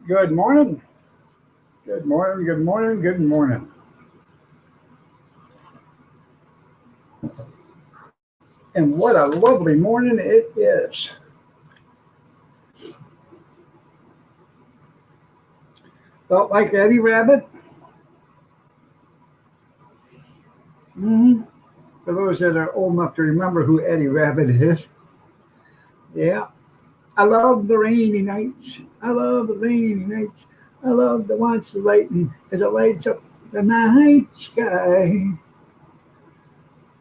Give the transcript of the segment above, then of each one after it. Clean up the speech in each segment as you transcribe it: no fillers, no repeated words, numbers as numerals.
Good morning. Good morning. Good morning. Good morning. And what a lovely morning it is. Felt like Eddie Rabbit. hmm For those that are old enough to remember who Eddie Rabbit is. Yeah. I love the rainy nights. I love the rainy nights. I love to watch the lightning as it lights up the night sky.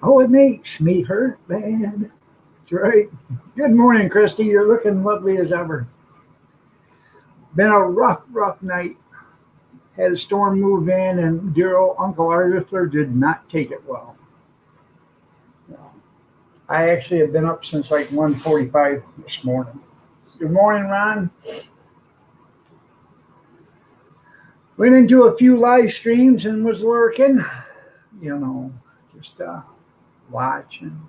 Oh, it makes me hurt bad. That's right. Good morning, Christy. You're looking lovely as ever. Been a rough night. Had a storm move in, and dear old Uncle Arthur did not take it well. I actually have been up since like 1:45 this morning. Good morning, Ron. Went into a few live streams and was lurking, you know, just watching,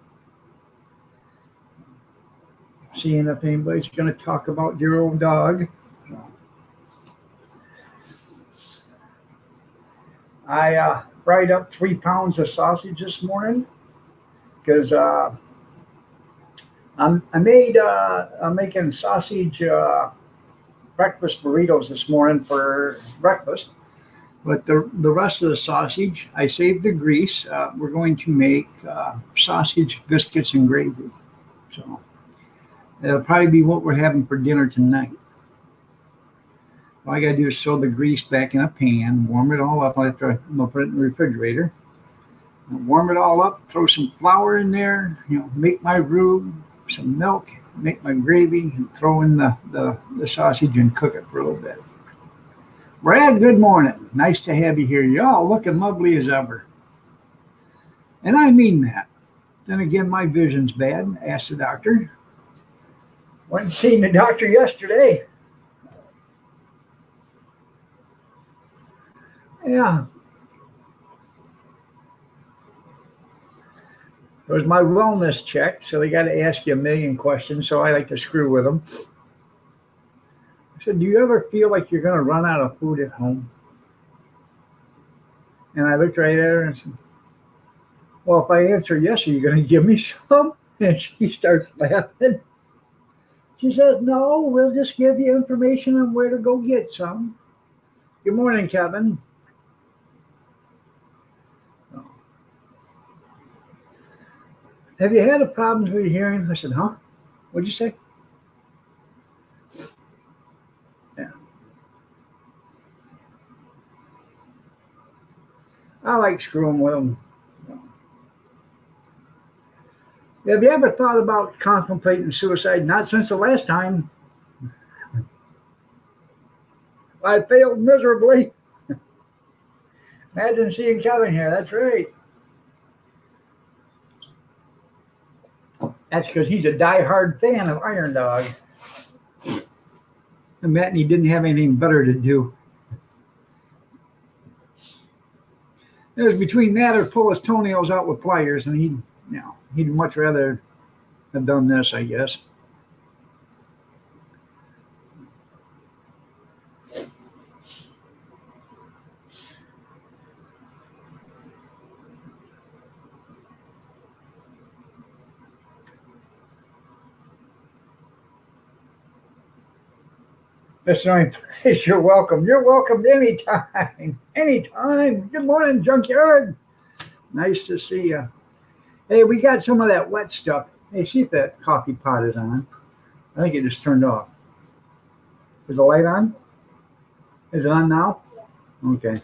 seeing if anybody's going to talk about dear old dog. I fried up 3 pounds of sausage this morning because I'm making sausage breakfast burritos this morning for breakfast. But the rest of the sausage, I saved the grease. We're going to make sausage biscuits and gravy. So that'll probably be what we're having for dinner tonight. All I gotta do is throw the grease back in a pan, warm it all up. I'll put it in the refrigerator. Warm it all up, throw some flour in there, make my roux, some milk, make my gravy, and throw in the sausage and cook it for a little bit. Brad, good morning. Nice to have you here. Y'all looking lovely as ever. And I mean that. Then again, my vision's bad. Asked the doctor. Went and seen the doctor yesterday. Yeah, it was my wellness check, so they got to ask you a million questions, so I like to screw with them. I said, do you ever feel like you're going to run out of food at home? And I looked right at her and said, well, if I answer yes, are you going to give me some? And she starts laughing. She says, no, we'll just give you information on where to go get some. Good morning, Kevin. Have you had a problems with your hearing? I said, huh? What'd you say? Yeah. I like screwing with them. Have you ever thought about contemplating suicide? Not since the last time. I failed miserably. Imagine seeing Kevin here. That's right. That's because he's a die-hard fan of Iron Dog. And Matt and he didn't have anything better to do. It was between that or pull his toenails out with pliers, and he'd much rather have done this, I guess. That's right. You're welcome. You're welcome anytime. Anytime. Good morning, Junkyard. Nice to see you. Hey, we got some of that wet stuff. Hey, see if that coffee pot is on. I think it just turned off. Is the light on? Is it on now? Okay.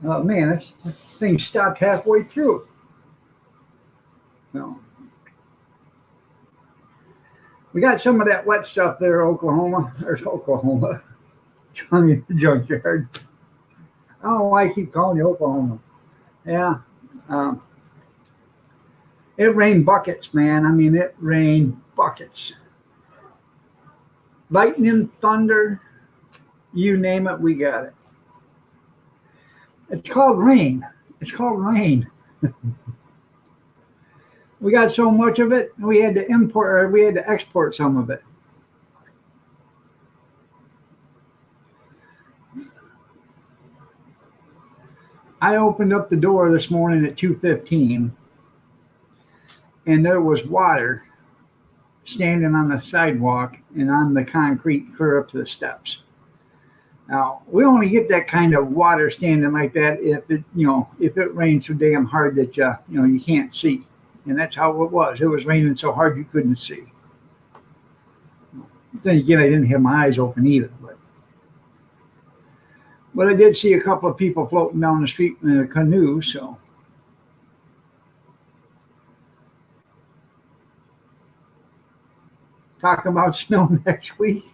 Oh man, this thing stopped halfway through. No. We got some of that wet stuff there, Oklahoma. There's Oklahoma. Junkyard. I don't know why I keep calling you Oklahoma. Yeah. Um, it rained buckets, man. I mean, it rained buckets. Lightning, thunder, you name it, we got it. It's called rain. It's called rain. We got so much of it, we had to export some of it. I opened up the door this morning at 2:15, and there was water standing on the sidewalk and on the concrete clear up to the steps. Now, we only get that kind of water standing like that if it rains so damn hard that you can't see. And that's how it was. It was raining so hard you couldn't see. Then again, I didn't have my eyes open either. But I did see a couple of people floating down the street in a canoe. So talking about snow next week.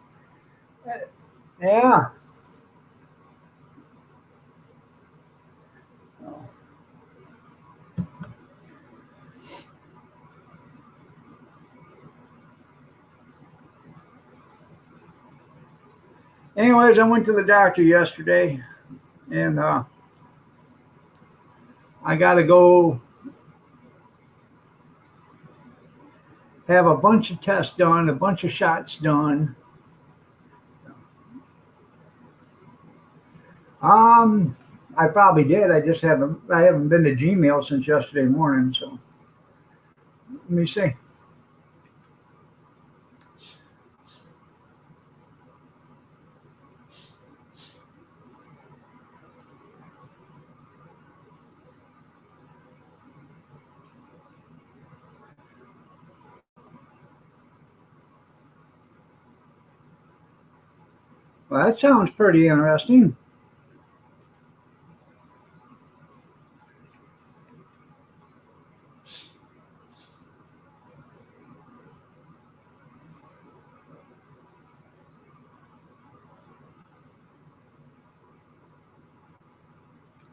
Yeah. Anyways, I went to the doctor yesterday, and I got to go have a bunch of tests done, a bunch of shots done. Um, I probably did. I haven't been to Gmail since yesterday morning. So let me see. Well, that sounds pretty interesting.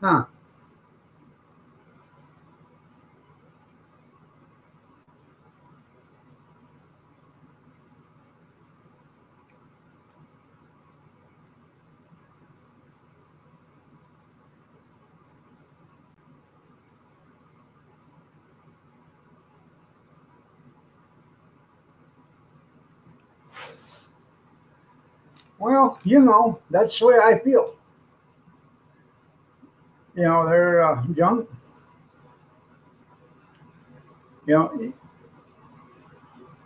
Huh. Well, that's the way I feel. They're junk. You know,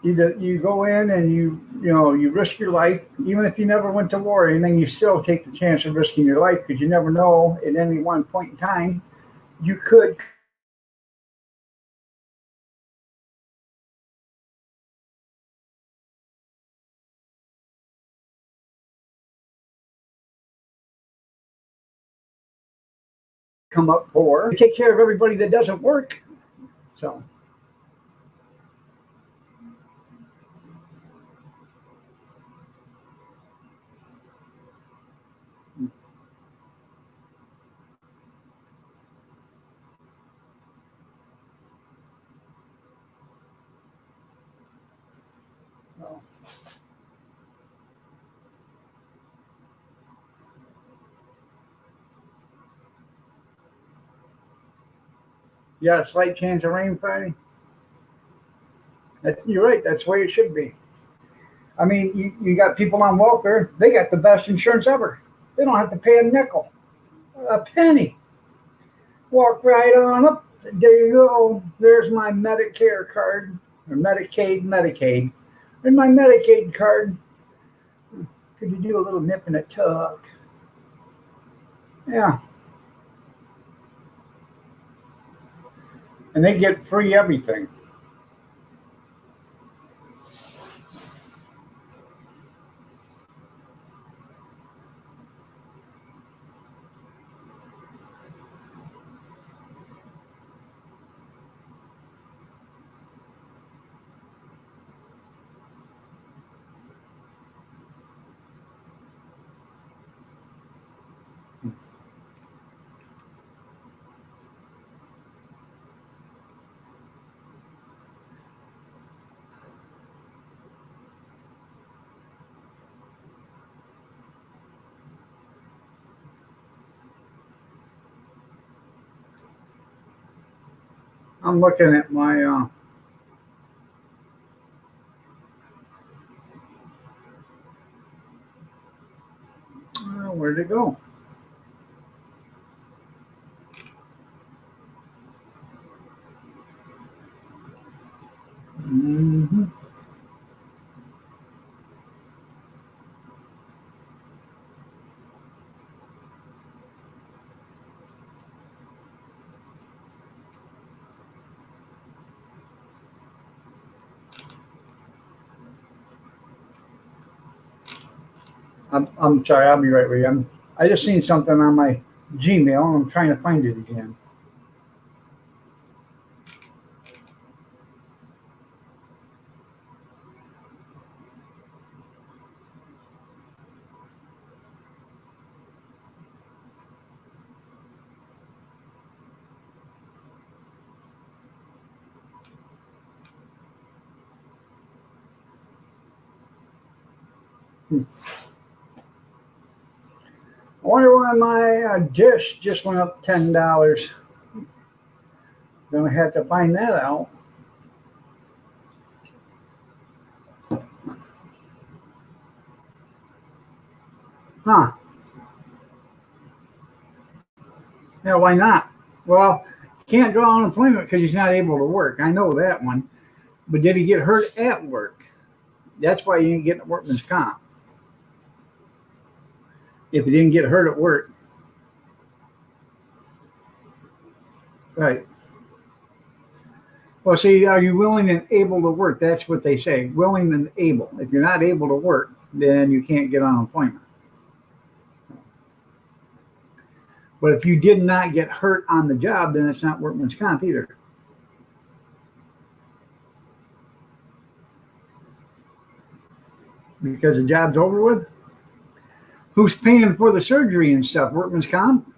you go in and you risk your life, even if you never went to war, and then you still take the chance of risking your life because you never know at any one point in time you could come up for take care of everybody that doesn't work. So well, yeah, slight chance of rain Friday. You're right. That's the way it should be. I mean, you got people on welfare. They got the best insurance ever. They don't have to pay a nickel, a penny. Walk right on up. There you go. There's my Medicare card or Medicaid. And my Medicaid card. Could you do a little nip and a tuck? Yeah, and they get free everything. I'm looking at my where'd it go? Hmm. I'm sorry, I'll be right with you. I just seen something on my Gmail and I'm trying to find it again. Hmm. I wonder why my dish just went up $10. Gonna have to find that out. Huh. Yeah, why not? Well, can't draw unemployment because he's not able to work. I know that one. But did he get hurt at work? That's why he ain't getting a workman's comp. If he didn't get hurt at work. Right. Well, see, are you willing and able to work? That's what they say. Willing and able. If you're not able to work, then you can't get unemployment. But if you did not get hurt on the job, then it's not workman's comp either. Because the job's over with. Who's paying for the surgery and stuff? Workman's comp.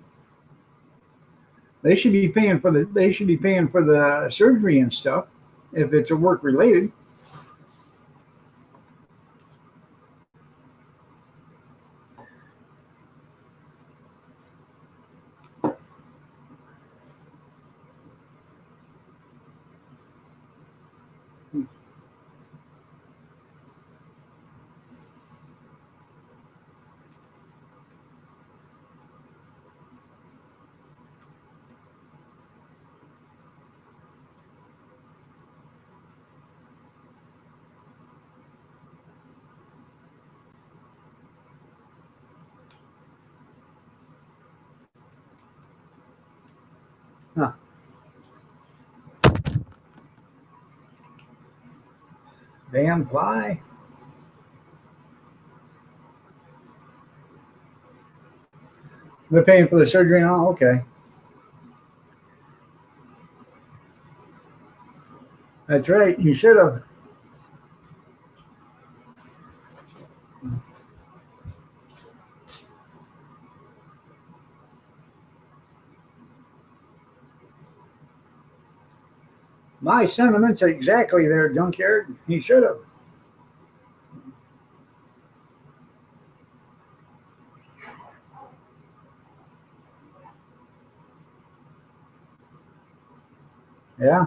They should be paying for the surgery and stuff if it's a work related. Huh. Damn fly. They're paying for the surgery and all. Okay, that's right. You should have. My sentiments are exactly there, junkyard. He should have. Yeah.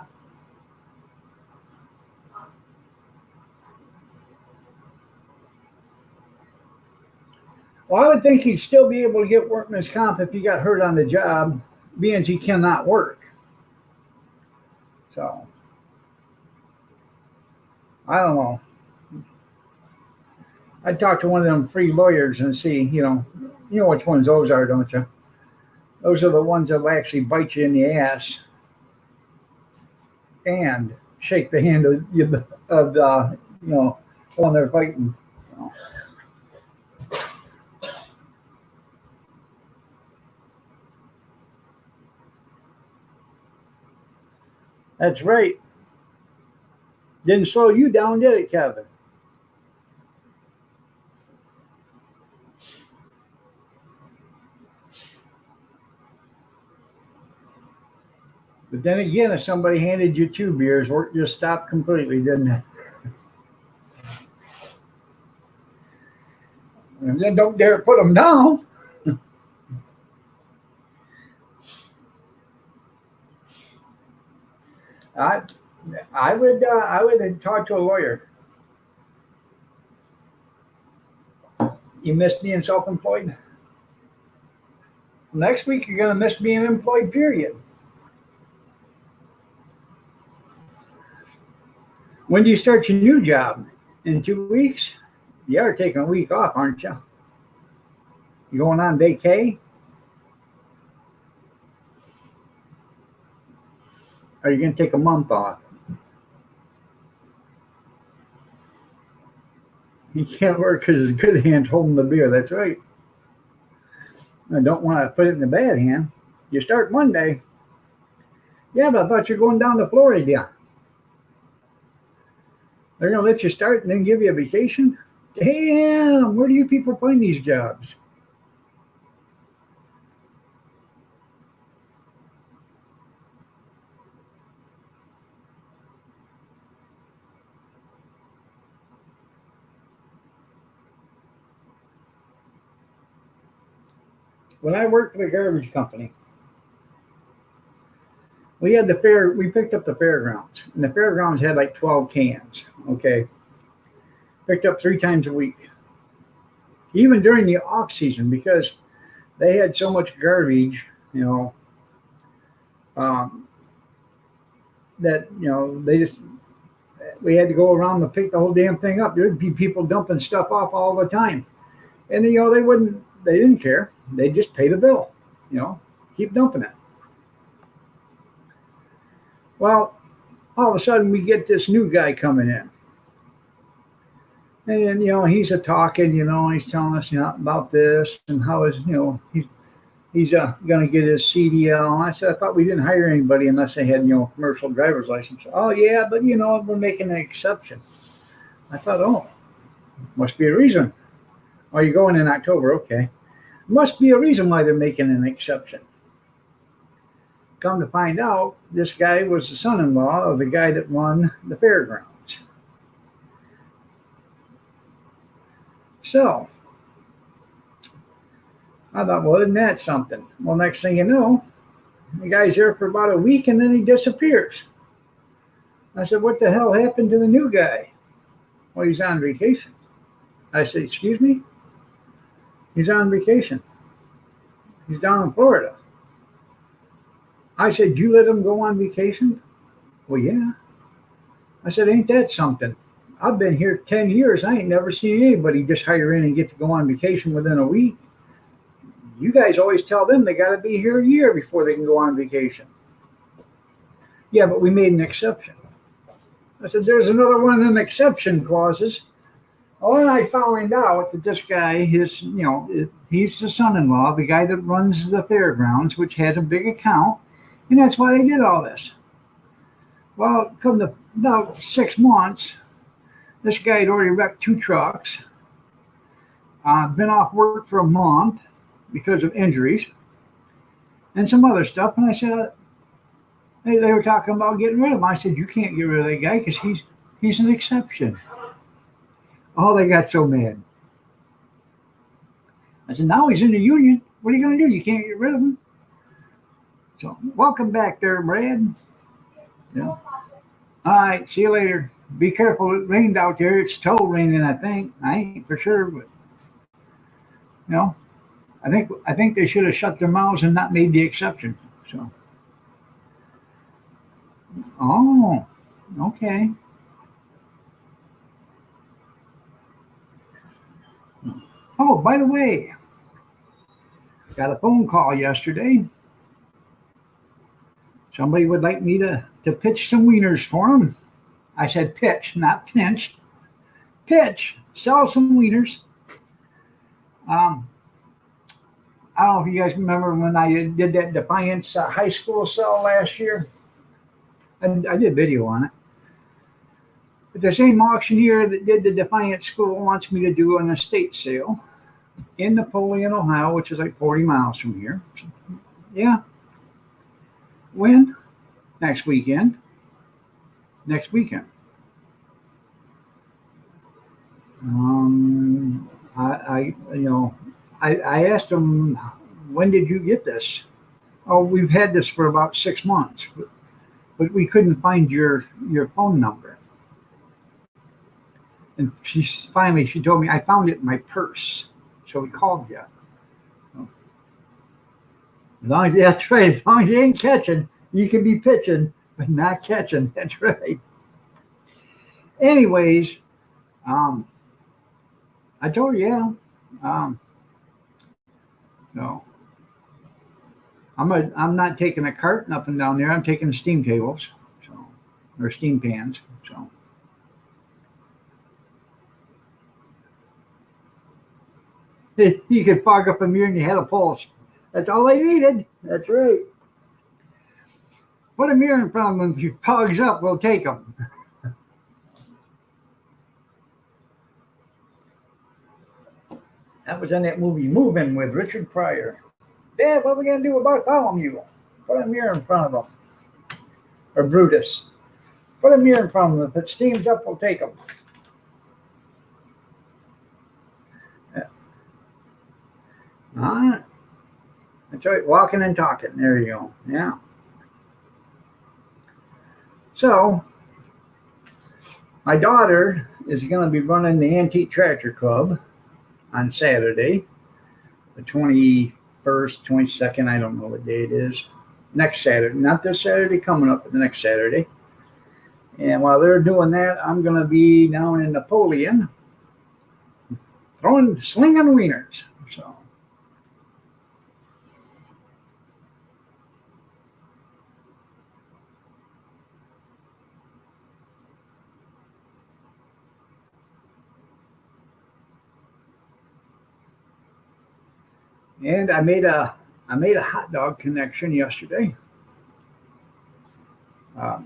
Well, I would think he'd still be able to get workman's comp if he got hurt on the job, being he cannot work. So I don't know. I'd talk to one of them free lawyers and see, you know which ones those are, don't you? Those are the ones that will actually bite you in the ass and shake the hand of the, one they're fighting. So, that's right. Didn't slow you down, did it, Kevin? But then again, if somebody handed you two beers, work just stopped completely, didn't it? And then don't dare put them down. I, I would talk to a lawyer. You miss being self-employed. Next week you're gonna miss being employed. Period. When do you start your new job? In 2 weeks? You are taking a week off, aren't you? You going on vacay? Or are you going to take a month off? You can't work because his good hand's holding the beer. That's right. I don't want to put it in the bad hand. You start Monday. Yeah, but I thought you're going down to Florida. They're going to let you start and then give you a vacation? Damn, where do you people find these jobs? When I worked for the garbage company, we had the fair, we picked up the fairgrounds, and the fairgrounds had like 12 cans, okay? Picked up 3 times a week, even during the off season, because they had so much garbage, you know, um, that, they just, we had to go around and pick the whole damn thing up. There'd be people dumping stuff off all the time. And, they didn't care. They'd just pay the bill, keep dumping it. Well, all of a sudden we get this new guy coming in. And, he's a talking, he's telling us, about this and how his, he's going to get his CDL. And I said, I thought we didn't hire anybody unless they had, commercial driver's license. Oh, yeah, but, we're making an exception. I thought, oh, must be a reason. Oh, you're going in October. Okay. Must be a reason why they're making an exception. Come to find out, this guy was the son-in-law of the guy that won the fairgrounds. So, I thought, well, isn't that something? Well, next thing you know, the guy's there for about a week and then he disappears. I said, what the hell happened to the new guy? Well, he's on vacation. I said, excuse me? He's on vacation. He's down in Florida. I said, you let him go on vacation? Well, yeah. I said, ain't that something? I've been here 10 years. I ain't never seen anybody just hire in and get to go on vacation within a week. You guys always tell them they got to be here a year before they can go on vacation. Yeah, but we made an exception. I said, there's another one of them exception clauses. Oh, and I found out that this guy is, he's the son-in-law of the guy that runs the fairgrounds, which has a big account, and that's why they did all this. Well, come to about 6 months, this guy had already wrecked 2 trucks, been off work for a month because of injuries, and some other stuff. And I said, they were talking about getting rid of him. I said, you can't get rid of that guy because he's an exception. Oh, they got so mad. I said, now he's in the union. What are you going to do? You can't get rid of him. So, welcome back there, Brad. Yeah. All right, see you later. Be careful. It rained out there. It's toe raining, I think. I ain't for sure, but I think they should have shut their mouths and not made the exception. So, oh, okay. Oh, by the way, got a phone call yesterday. Somebody would like me to pitch some wieners for them. I said pitch, not pinch. Pitch, sell some wieners. I don't know if you guys remember when I did that Defiance high school sale last year. I did video on it. But the same auctioneer that did the Defiance school wants me to do an estate sale in Napoleon, Ohio, which is like 40 miles from here. Yeah. When? Next weekend. Next weekend. I asked him, when did you get this? Oh, we've had this for about 6 months, but we couldn't find your phone number. And she told me, I found it in my purse. So we called you. That's right. As long as you ain't catching, you can be pitching, but not catching. That's right. Anyways, um, I told you, yeah. Um, no, I'm not taking a carton up and down there. I'm taking steam tables, so or steam pans. So you could fog up a mirror and you had a pulse. That's all they needed. That's right. Put a mirror in front of them. If he fogs up, we'll take them. That was in that movie Moving with Richard Pryor. Dad, what are we gonna do about Bartholomew? Put a mirror in front of them. Or Brutus. Put a mirror in front of them. If it steams up, we'll take them. Yeah. All right. That's right. Walking and talking. There you go. Yeah. So my daughter is going to be running the Antique Tractor Club on Saturday, the 21st, 22nd. I don't know what day it is. Next Saturday. Not this Saturday coming up, but the next Saturday. And while they're doing that, I'm going to be down in Napoleon slinging wieners. So, and I made a hot dog connection yesterday. Uh,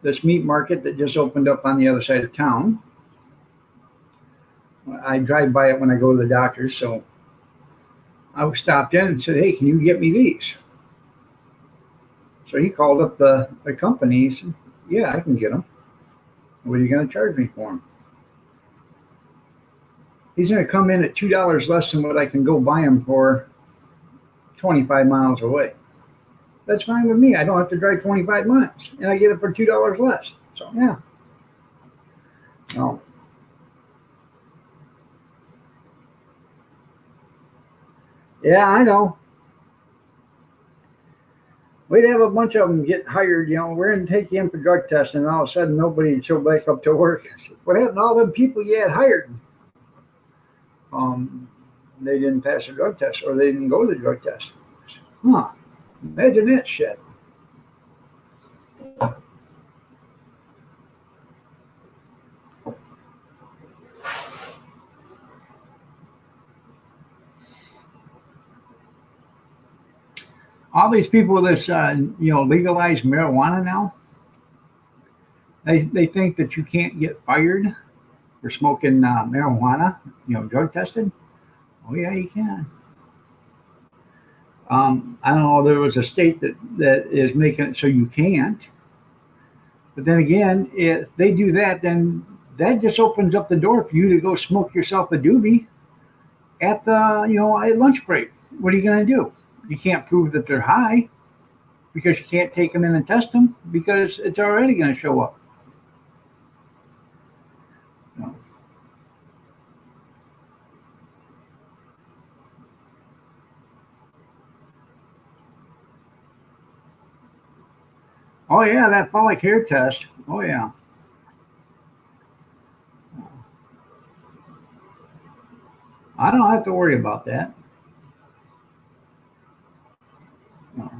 this meat market that just opened up on the other side of town. I drive by it when I go to the doctor's, so I stopped in and said, "Hey, can you get me these?" So he called up the company. He said, "Yeah, I can get them. What are you going to charge me for them?" He's going to come in at $2 less than what I can go buy them for 25 miles away. That's fine with me. I don't have to drive 25 miles, and I get it for $2 less. So yeah, no, yeah, I know. We'd have a bunch of them get hired. We're going to take you in for drug testing, and all of a sudden nobody would show back up to work. I said, what happened to all them people you had hired? Um, they didn't pass the drug test, or they didn't go to the drug test. Huh? Imagine that shit. All these people that's legalized marijuana now, they think that you can't get fired for smoking marijuana. Drug tested. Oh yeah, you can. I don't know. There was a state that is making it so you can't. But then again, if they do that, then that just opens up the door for you to go smoke yourself a doobie at at lunch break. What are you going to do? You can't prove that they're high because you can't take them in and test them because it's already going to show up. You know. Oh yeah, that folic hair test. Oh yeah. I don't have to worry about that. No.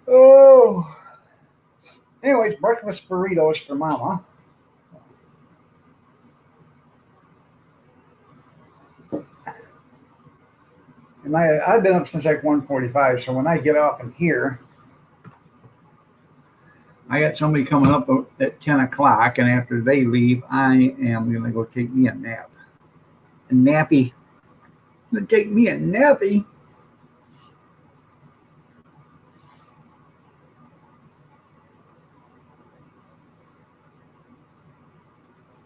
Oh. Anyways, breakfast burritos for Mama. And I've been up since like 1:45. So when I get off in here, I got somebody coming up at 10 o'clock, and after they leave, I am going to go take me a nap. A nappy. Going to take me a nappy.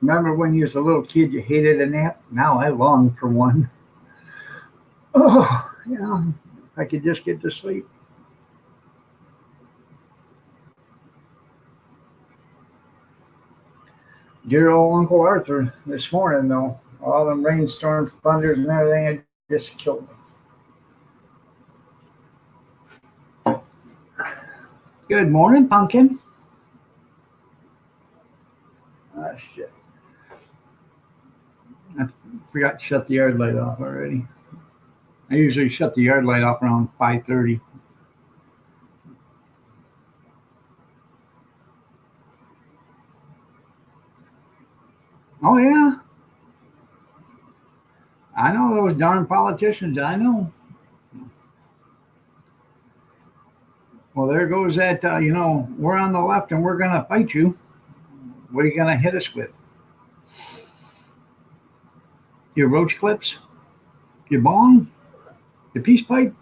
Remember when you was a little kid, you hated a nap? Now I long for one. Oh, yeah. I could just get to sleep. Dear old Uncle Arthur this morning, though. All them rainstorms, thunders, and everything, it just killed me. Good morning, Pumpkin. Ah, shit. I forgot to shut the yard light off already. I usually shut the yard light off around 5:30. Oh, yeah. I know those darn politicians. I know. Well, there goes that, we're on the left and we're going to fight you. What are you going to hit us with? Your roach clips? Your bong? Your peace pipe?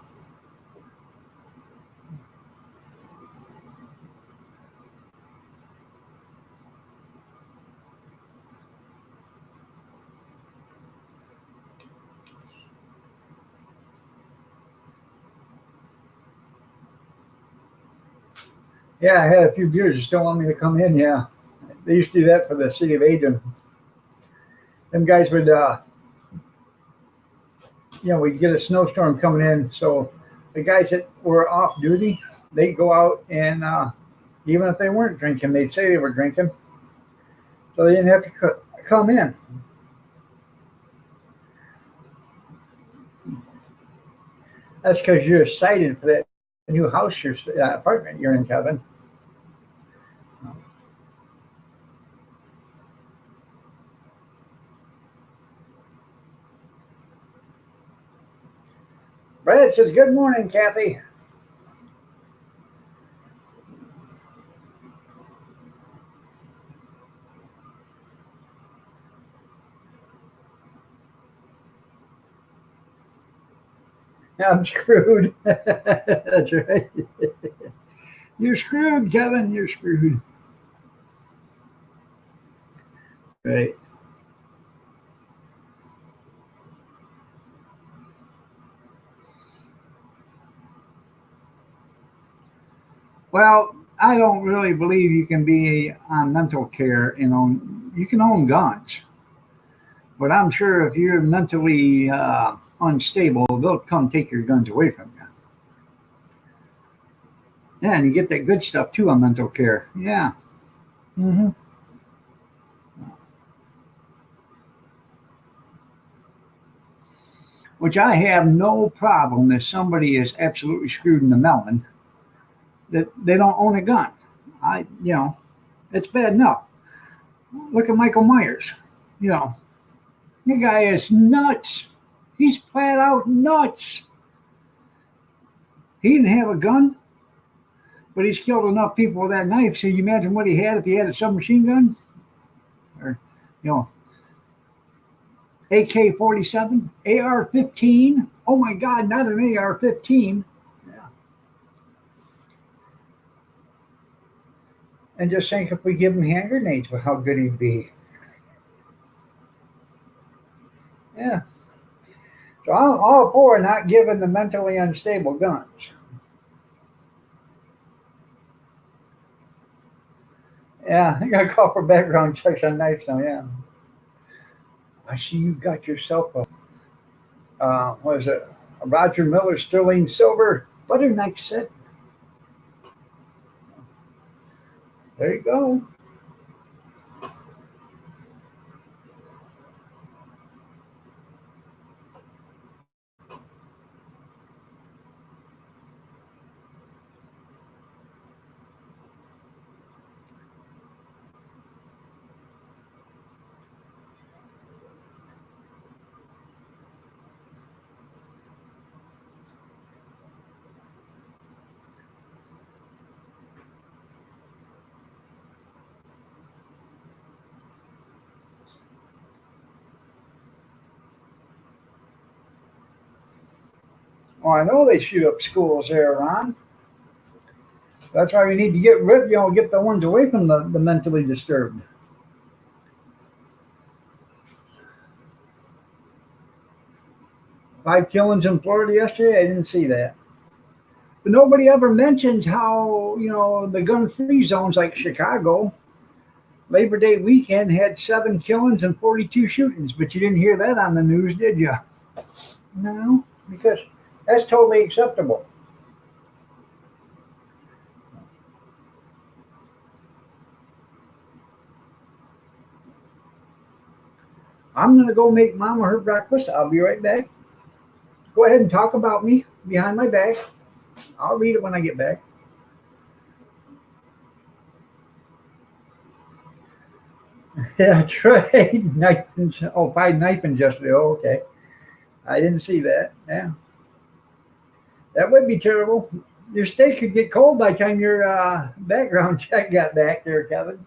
Yeah, I had a few beers. You still want me to come in? Yeah. They used to do that for the city of Adrian. Them guys would, we'd get a snowstorm coming in. So the guys that were off duty, they'd go out and even if they weren't drinking, they'd say they were drinking. So they didn't have to come in. That's because you're excited for that new house, your apartment you're in, Kevin. Brad says, "Good morning, Kathy." I'm screwed. That's right. You're screwed, Kevin. You're screwed. Right. Well, I don't really believe you can be on mental care and own. You can own guns, but I'm sure if you're mentally unstable, they'll come take your guns away from you. Yeah, and you get that good stuff too on mental care. Yeah. Hmm. Which I have no problem if somebody is absolutely screwed in the melon that they don't own a gun. It's bad enough. Look at Michael Myers. You know, the guy is nuts. He's flat out nuts. He didn't have a gun, but he's killed enough people with that knife. So you imagine what he had if he had a submachine gun or, you know, AK-47, AR-15. Oh my God, not an AR-15. Yeah. And just think if we give him hand grenades, how good he'd be. Yeah. So I'm all for not giving the mentally unstable guns. Yeah, I got to call for background checks on knives now. Yeah. I see you got yourself what is it? A Roger Miller Sterling Silver butter knife set. There you go. Well, I know they shoot up schools there, Ron. That's why we need to get the ones away from the mentally disturbed. 5 killings in Florida yesterday. I didn't see that. But nobody ever mentions how the gun-free zones like Chicago, Labor Day weekend had 7 killings and 42 shootings, but you didn't hear that on the news, did you? No, because that's totally acceptable. I'm going to go make Mama her breakfast. I'll be right back. Go ahead and talk about me behind my back. I'll read it when I get back. Yeah, that's right. Knifing, oh, 5 knifing yesterday. Oh, okay. I didn't see that. Yeah, that would be terrible. Your steak could get cold by the time your background check got back there, Kevin.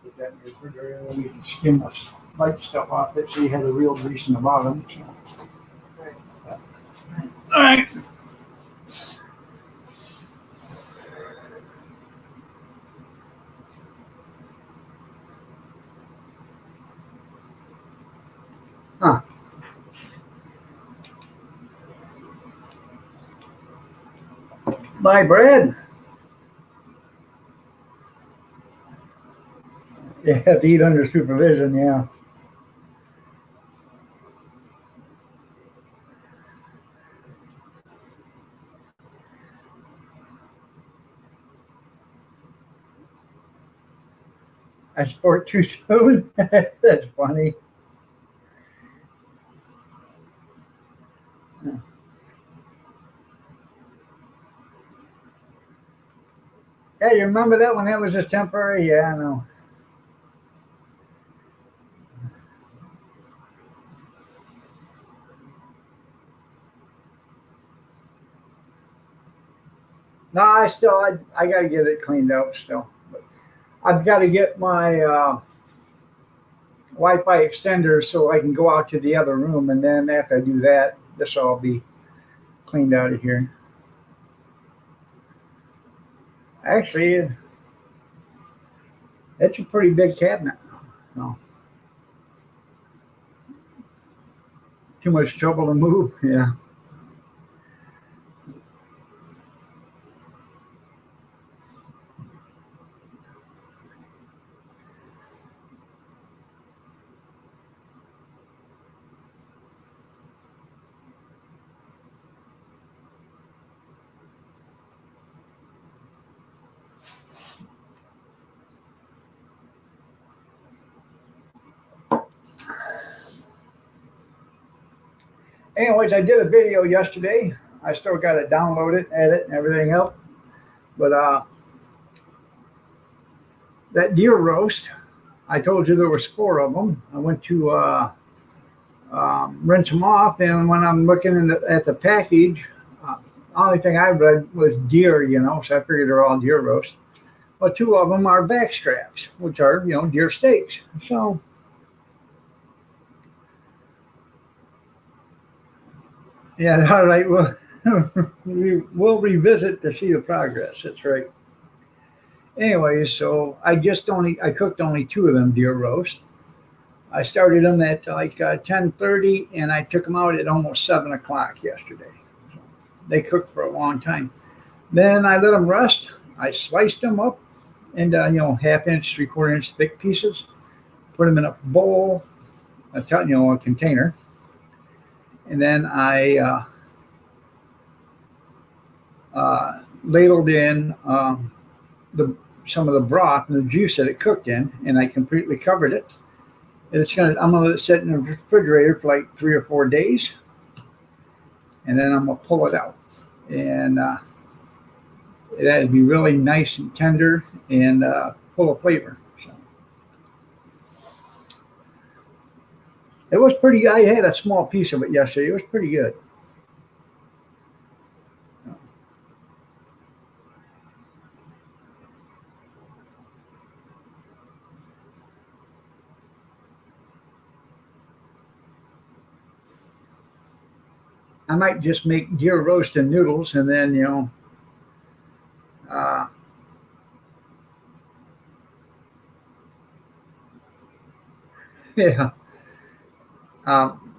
Get that in the refrigerator, and we can skim the light stuff off it so you have the real grease in the bottom. So. All right. Huh. My bread. You have to eat under supervision, yeah. I sport too soon. That's funny. Yeah, you remember that one? That was just temporary. Yeah, I know. No, I got to get it cleaned up still. But I've got to get my Wi-Fi extender so I can go out to the other room, and then after I do that, this will all be cleaned out of here. Actually, it's a pretty big cabinet. No, too much trouble to move. Yeah. Anyways, I did a video yesterday. I still got to download it, edit, and everything else. But that deer roast, I told you there was four of them. I went to rinse them off, and when I'm looking at the package, only thing I read was deer, so I figured they're all deer roast. But two of them are back straps, which are, deer steaks. So, yeah, all right. Well, we'll revisit to see the progress. That's right. Anyway, so I cooked only two of them deer roast. I started them at like 10:30, and I took them out at almost 7 o'clock yesterday. So they cooked for a long time. Then I let them rest. I sliced them up into half-inch, three-quarter-inch thick pieces. Put them in a bowl, a container, and then I ladled in the some of the broth and the juice that it cooked in, and I completely covered it. And I'm gonna let it sit in the refrigerator for like 3 or 4 days, and then I'm gonna pull it out, and it had to be really nice and tender and full of flavor. So it was pretty. I had a small piece of it yesterday. It was pretty good. I might just make deer roast and noodles, and then uh, yeah,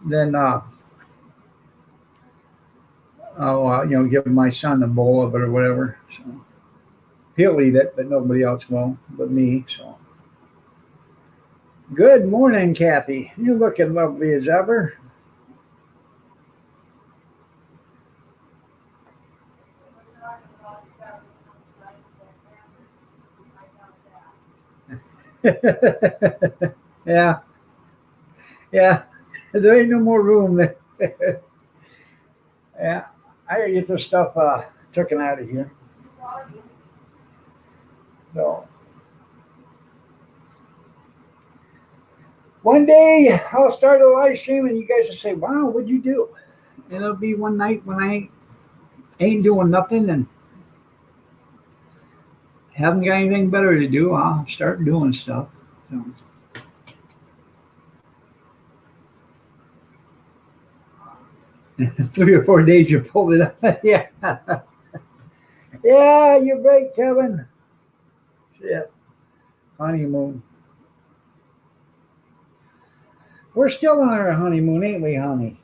then I'll give my son a bowl of it or whatever. So he'll eat it, but nobody else will, but me. So good morning, Kathy. You're looking lovely as ever. Yeah, yeah. There ain't no more room there. Yeah, I gotta get this stuff taken out of here. So one day I'll start a live stream, and you guys will say, "Wow, what'd you do?" And it'll be one night when I ain't doing nothing and haven't got anything better to do. I'll start doing stuff. 3 or 4 days you pulled it up. Yeah. Yeah, you're right, Kevin. Shit. Honeymoon. We're still on our honeymoon, ain't we, honey?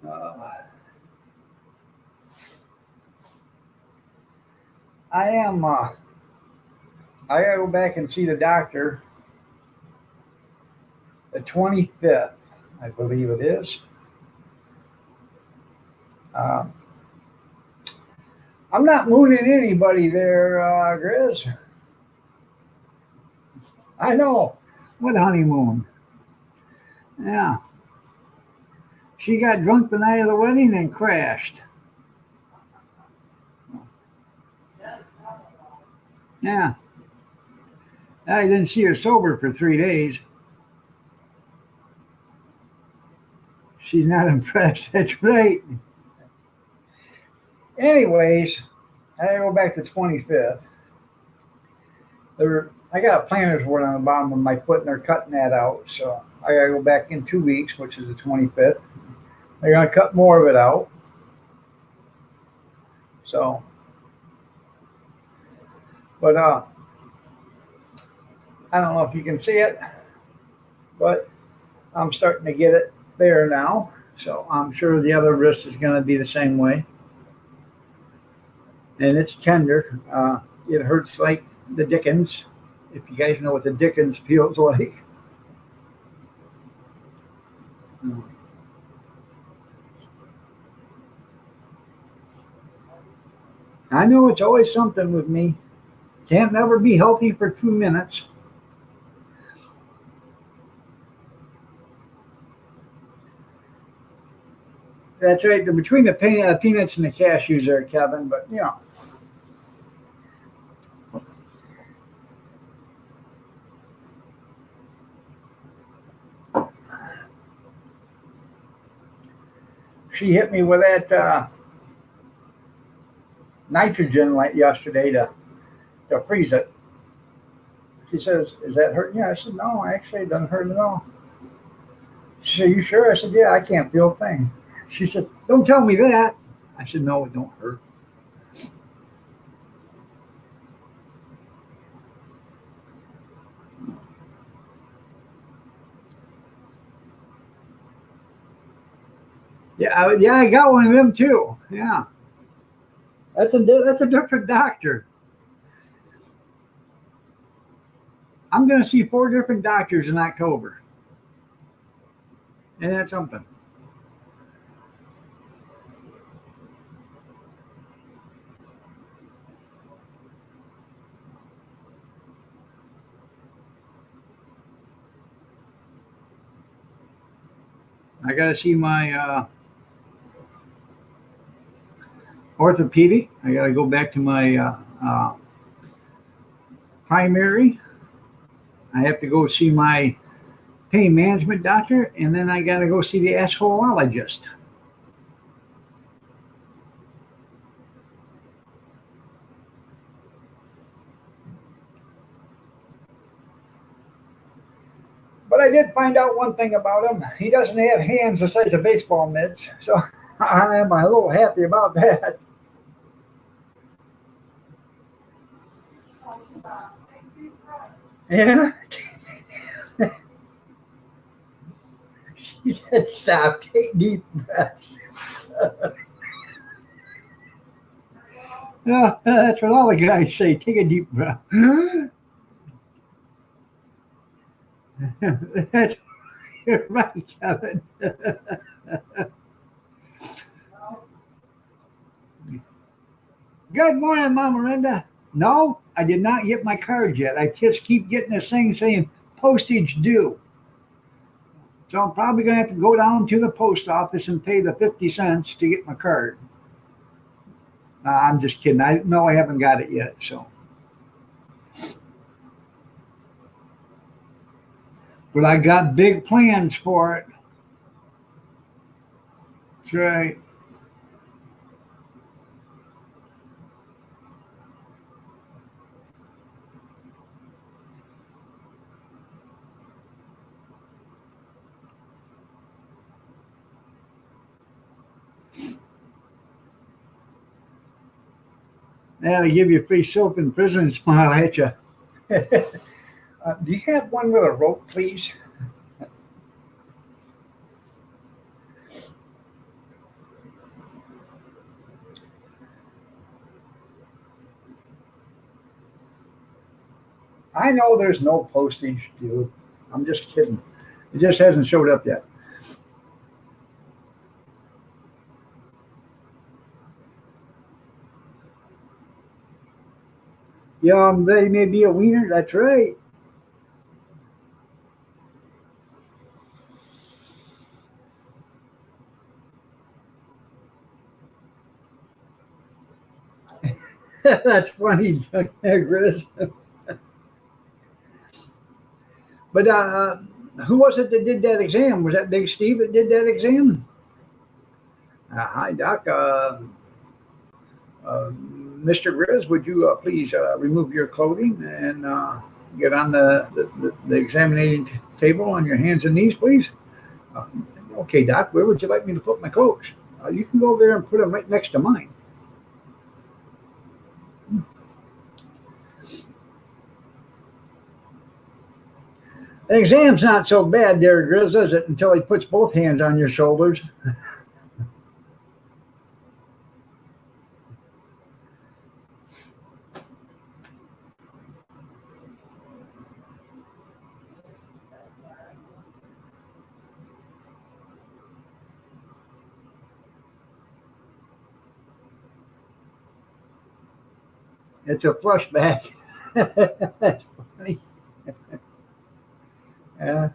Uh, I am. I gotta go back and see the doctor the 25th, I believe it is. Uh, I'm not mooning anybody there, Grizz. I know. What honeymoon? Yeah. She got drunk the night of the wedding and crashed. Yeah. I didn't see her sober for 3 days. She's not impressed. That's right. Anyways, I gotta go back to 25th. I got a planter's wart on the bottom of my foot and they're cutting that out. So I gotta go back in 2 weeks, which is the 25th. They're gonna cut more of it out. So, but I don't know if you can see it, but I'm starting to get it there now. So I'm sure the other wrist is gonna be the same way. And it's tender. It hurts like the Dickens. If you guys know what the Dickens feels like. I know it's always something with me. Can't never be healthy for 2 minutes. That's right. Between the peanuts and the cashews there, Kevin. But she hit me with that nitrogen like yesterday to freeze it. She says, "Is that hurting you?" I said, "No, actually, it doesn't hurt at all." She said, "You sure?" I said, "Yeah, I can't feel a thing." She said, "Don't tell me that." I said, "No, it don't hurt." Yeah, yeah, I got one of them too. Yeah, that's a different doctor. I'm going to see 4 different doctors in October, and that's something. I got to see my orthopedic. I got to go back to my primary. I have to go see my pain management doctor, and then I got to go see the asshole. But I did find out one thing about him. He doesn't have hands the size of baseball mitts, so I am a little happy about that. Yeah. She said, "Stop, take deep breaths." Yeah, that's what all the guys say. Take a deep breath. That's You're right, Kevin. Good morning, Mama Linda. No, I did not get my card yet. I just keep getting this thing saying postage due. So I'm probably going to have to go down to the post office and pay the 50 cents to get my card. I'm just kidding. I haven't got it yet. So, but I got big plans for it. That's right. Yeah, they give you free soap in prison and smile at you. Do you have one with a rope, please? I know there's no postage due. I'm just kidding. It just hasn't showed up yet. Yeah, I'm ready. Maybe a wiener. That's right. That's funny, Grizz. But who was it that did that exam? Was that Big Steve that did that exam? Hi, Doc. Mr. Grizz, would you please remove your clothing and get on the examining table on your hands and knees, please? Uh, okay, Doc, where would you like me to put my clothes? You can go over there and put them right next to mine. The exam's not so bad there, Grizz, is it? Until he puts both hands on your shoulders. It's a flushback. That's funny. Yeah.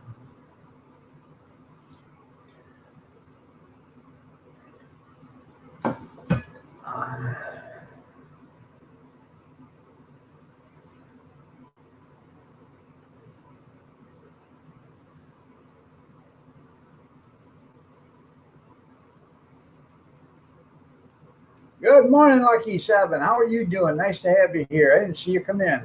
Good morning, Lucky Seven. How are you doing? Nice to have you here. I didn't see you come in.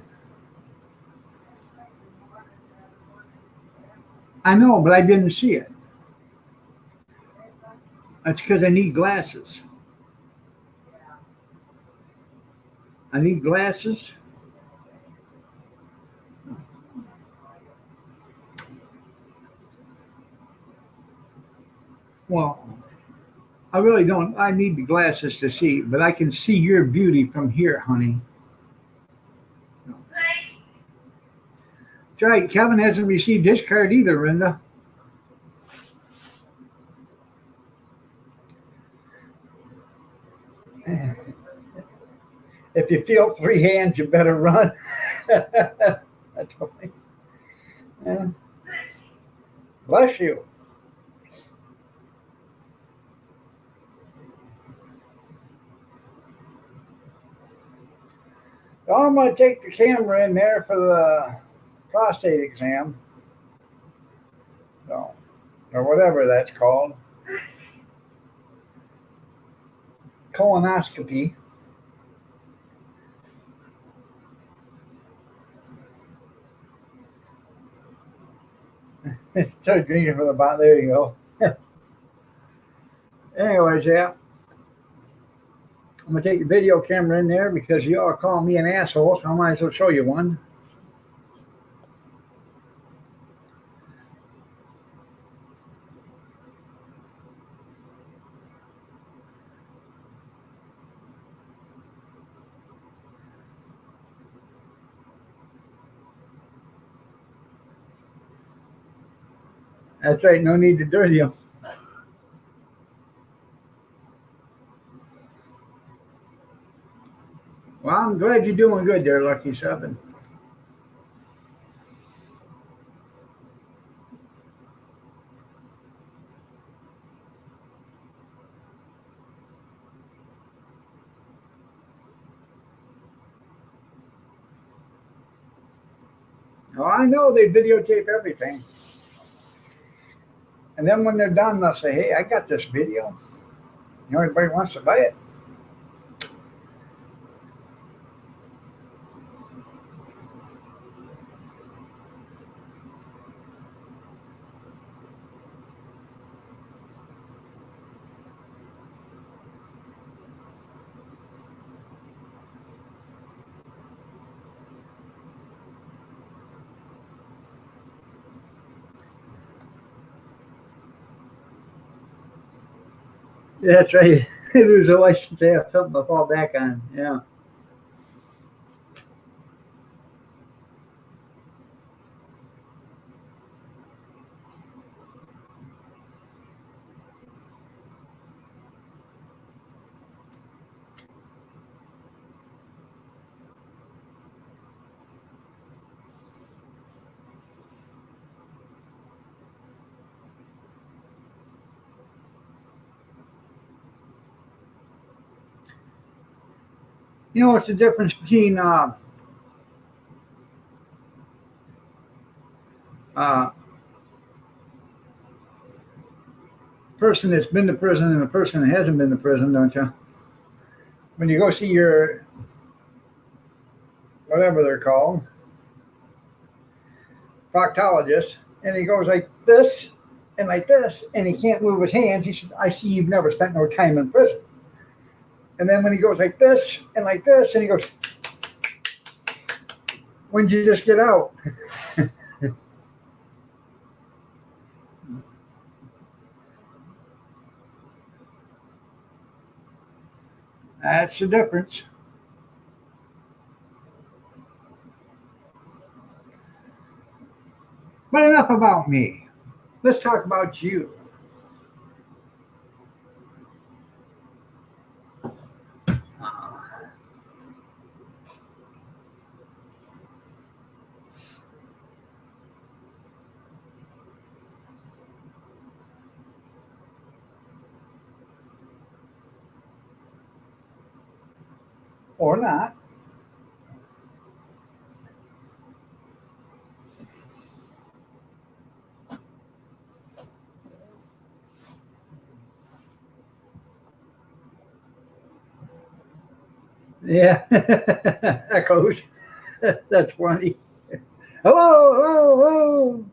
I know, but I didn't see it. That's because I need glasses. I need glasses. Well, I really don't. I need the glasses to see, but I can see your beauty from here, honey. That's right. Kevin hasn't received his card either, Linda. If you feel three hands, you better run. That's funny. Yeah. Bless you. So I'm going to take the camera in there for the prostate exam, so, or whatever that's called, colonoscopy. Start drinking from the bottom. There you go. Anyways, yeah, I'm gonna take the video camera in there because you all call me an asshole, so I might as well show you one. That's right. No need to dirty them. Well, I'm glad you're doing good there, Lucky Seven. Oh, I know they videotape everything. And then when they're done, they'll say, hey, I got this video. You know, everybody wants to buy it. Yeah, that's right. Lose a license, they have something to fall back on. Yeah. You know what's the difference between uh, person that's been to prison and a person that hasn't been to prison, don't you? When you go see your whatever they're called, proctologist, and he goes like this, and he can't move his hands. He said, I see you've never spent no time in prison. And then when he goes like this, and he goes, when did you just get out? That's the difference. But enough about me. Let's talk about you. Or not. Yeah. Echoes. That's funny. Hello, hello, hello.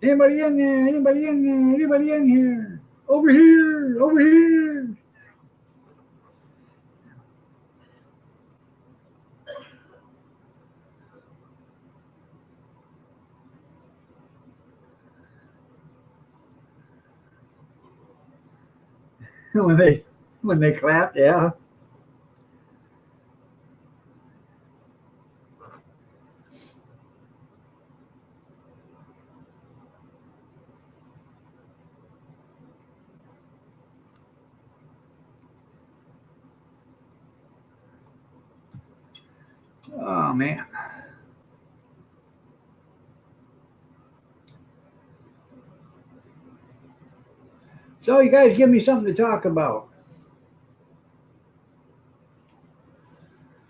Anybody in there? Anybody in there? Anybody in here? Over here, over here. when they when they clap, yeah. Oh man. So you guys give me something to talk about.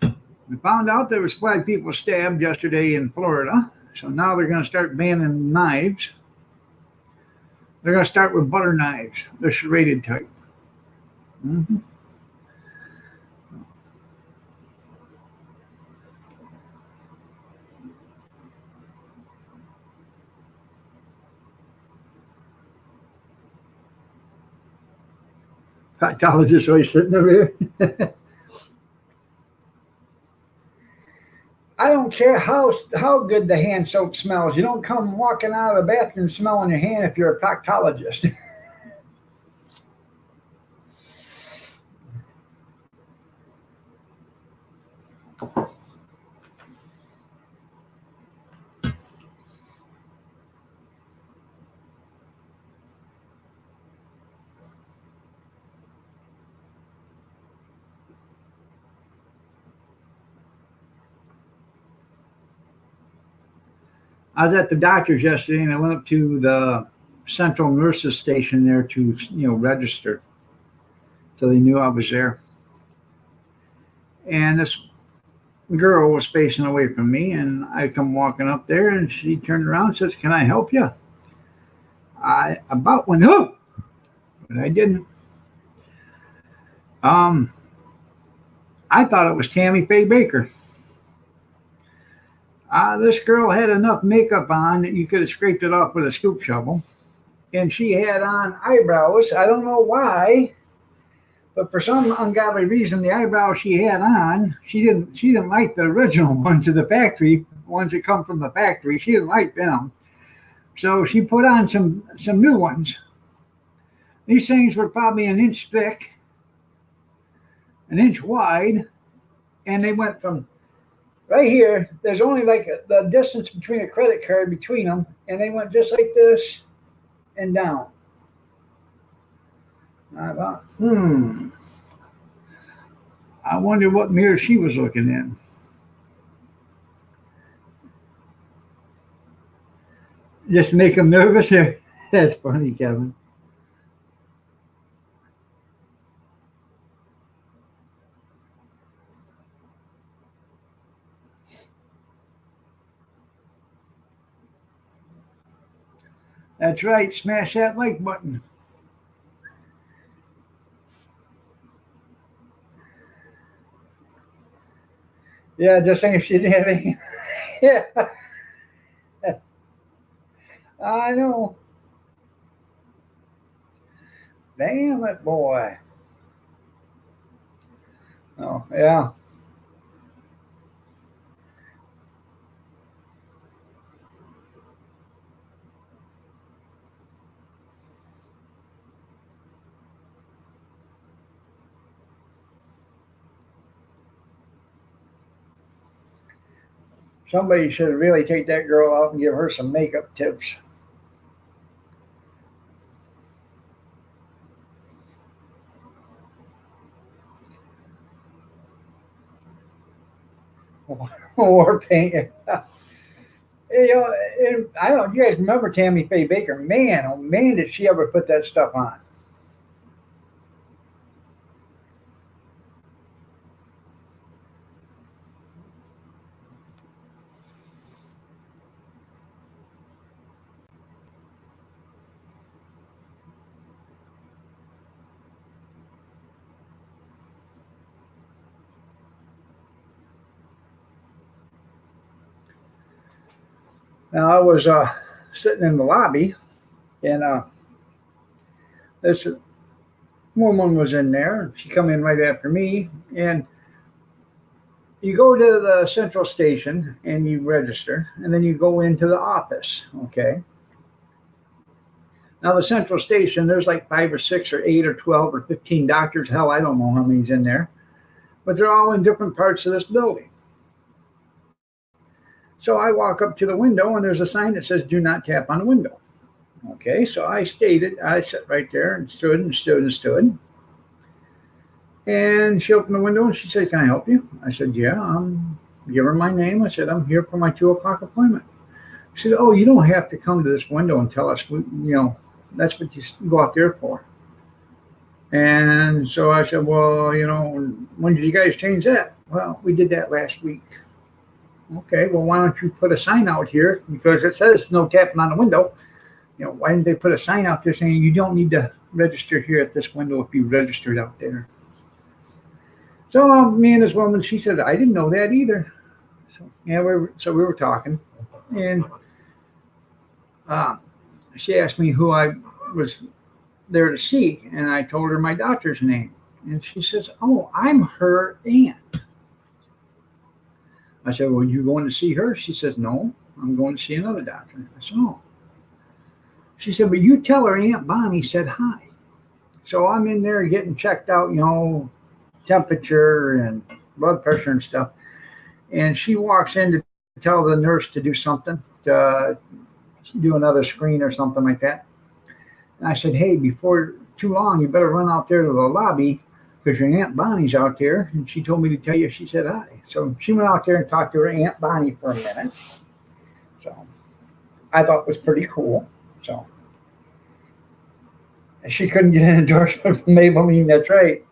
We found out there was 5 people stabbed yesterday in Florida. So now they're going to start banning knives. They're going to start with butter knives, the serrated type. Mm-hmm. Proctologist always sitting over here. I don't care how good the hand soap smells. You don't come walking out of the bathroom smelling your hand if you're a proctologist. I was at the doctor's yesterday, and I went up to the central nurses station there to register, so they knew I was there. And this girl was facing away from me, and I come walking up there, and she turned around and says, "Can I help you?" I about went, "Oh," but I didn't. Um, I thought it was Tammy Faye Baker. This girl had enough makeup on that you could have scraped it off with a scoop shovel, and she had on eyebrows. I don't know why, but for some ungodly reason, the eyebrows she had on, she didn't like the original ones of the factory, ones that come from the factory. She didn't like them, so she put on some new ones. These things were probably an inch thick, an inch wide, and they went from right here. There's only like the distance between a credit card between them, and they went just like this and down. I thought, I wonder what mirror she was looking in. Just to make them nervous. That's funny, Kevin. That's right. Smash that like button. Yeah, just saying if she didn't have any. Yeah, I know. Damn it, boy. Oh, yeah. Somebody should really take that girl out and give her some makeup tips. Or paint. You know, and I don't know. You guys remember Tammy Faye Baker? Man, oh man, did she ever put that stuff on? Now I was sitting in the lobby, and this woman was in there. She come in right after me, and you go to the central station and you register, and then you go into the office. Okay. Now the central station, there's like 5 or 6 or 8 or 12 or 15 doctors. Hell, I don't know how many's in there, but they're all in different parts of this building. So I walk up to the window, and there's a sign that says "Do not tap on the window." Okay, so I stayed. I sat right there and stood and stood and stood. And she opened the window and she said, "Can I help you?" I said, "Yeah." Give her my name. I said, "I'm here for my 2 o'clock appointment." She said, "Oh, you don't have to come to this window and tell us. That's what you go out there for." And so I said, "Well, when did you guys change that?" "Well, we did that last week." "Okay, well, why don't you put a sign out here because it says no tapping on the window? Why didn't they put a sign out there saying you don't need to register here at this window if you registered out there?" So me and this woman, she said, "I didn't know that either." So yeah, we were talking, and uh, she asked me who I was there to see, and I told her my doctor's name, and she says, "Oh, I'm her aunt." I said, "Well, you going to see her?" She says, "No, I'm going to see another doctor." I said, "Oh." She said, "But you tell her Aunt Bonnie said hi." So I'm in there getting checked out, temperature and blood pressure and stuff. And she walks in to tell the nurse to do something, to do another screen or something like that. And I said, "Hey, before too long, you better run out there to the lobby because your Aunt Bonnie's out there." And she told me to tell you she said hi. So she went out there and talked to her Aunt Bonnie for a minute. So I thought it was pretty cool. So she couldn't get an endorsement from Maybelline. That's right.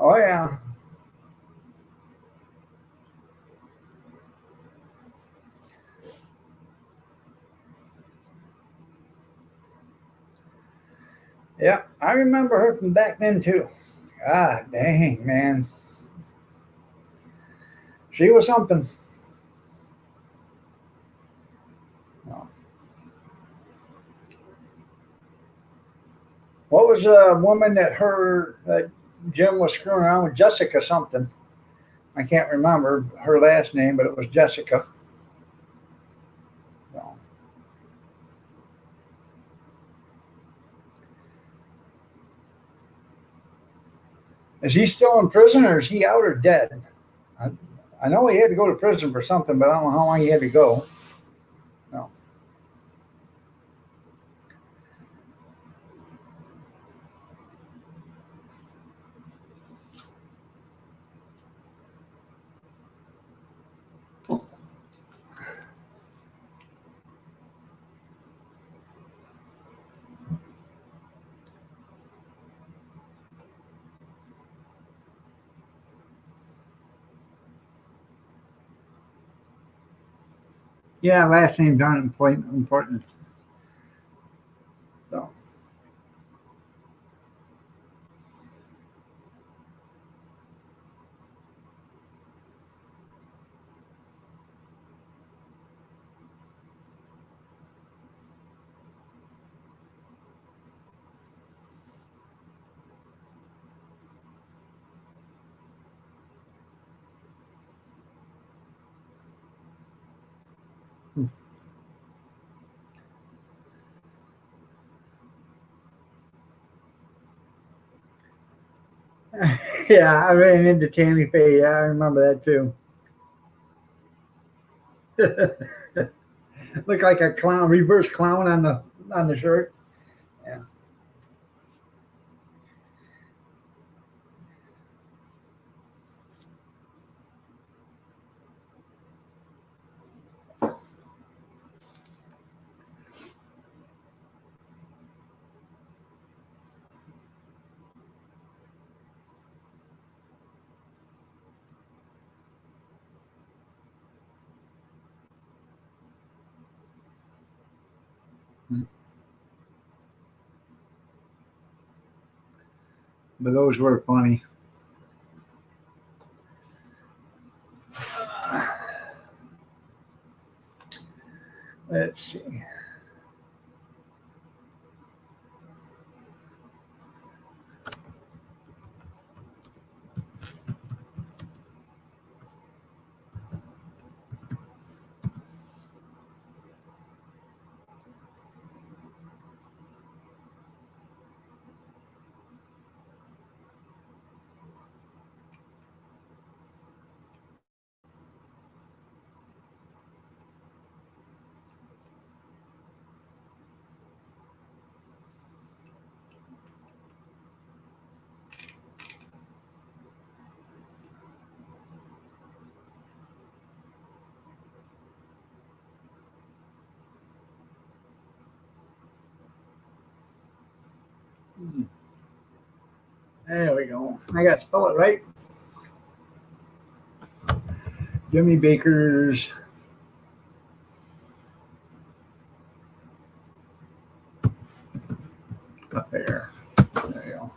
Oh, yeah. Yeah, I remember her from back then too. God dang, man. She was something. What was a woman that Jim was screwing around with? Jessica something. I can't remember her last name, but it was Jessica. So, is he still in prison or is he out or dead? I, I know he had to go to prison for something, but I don't know how long he had to go. No. Yeah, last name's not important. So, yeah, I ran into Tammy Faye. Yeah, I remember that too. Looked like a clown, reverse clown on the shirt. Yeah. But those were funny. Let's see. There we go. I got to spell it right. Jimmy Baker's affair. There you go.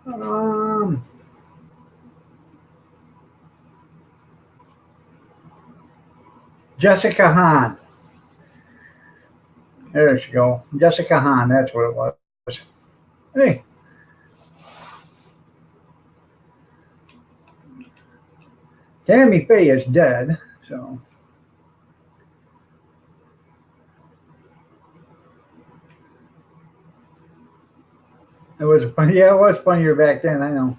Um, Jessica Hahn. There she go. Jessica Hahn. That's what it was. Hey, Tammy Faye is dead. So it was funny. Yeah, it was funnier back then. I know.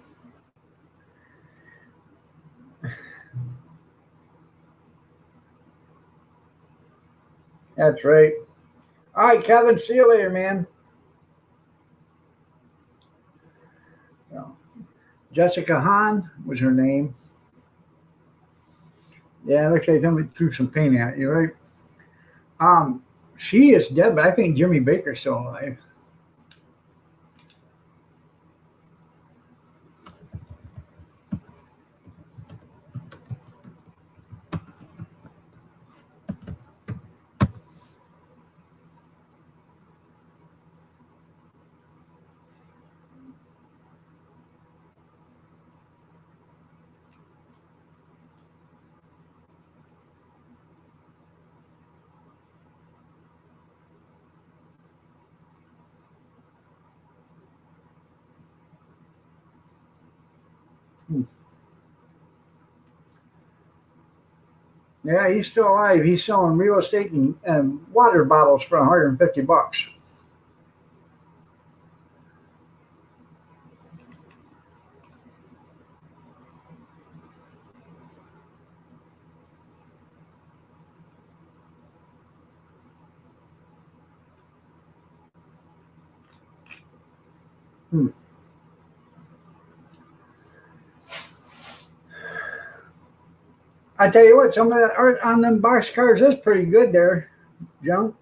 That's right. All right, Kevin. See you later, man. So, Jessica Hahn was her name. Yeah, looks like somebody threw some paint at you, right? Um, she is dead, but I think Jimmy Baker's still alive. Hmm. Yeah, he's still alive. He's selling real estate and water bottles for $150. Hmm. I tell you what, some of that art on them box cars is pretty good there, John.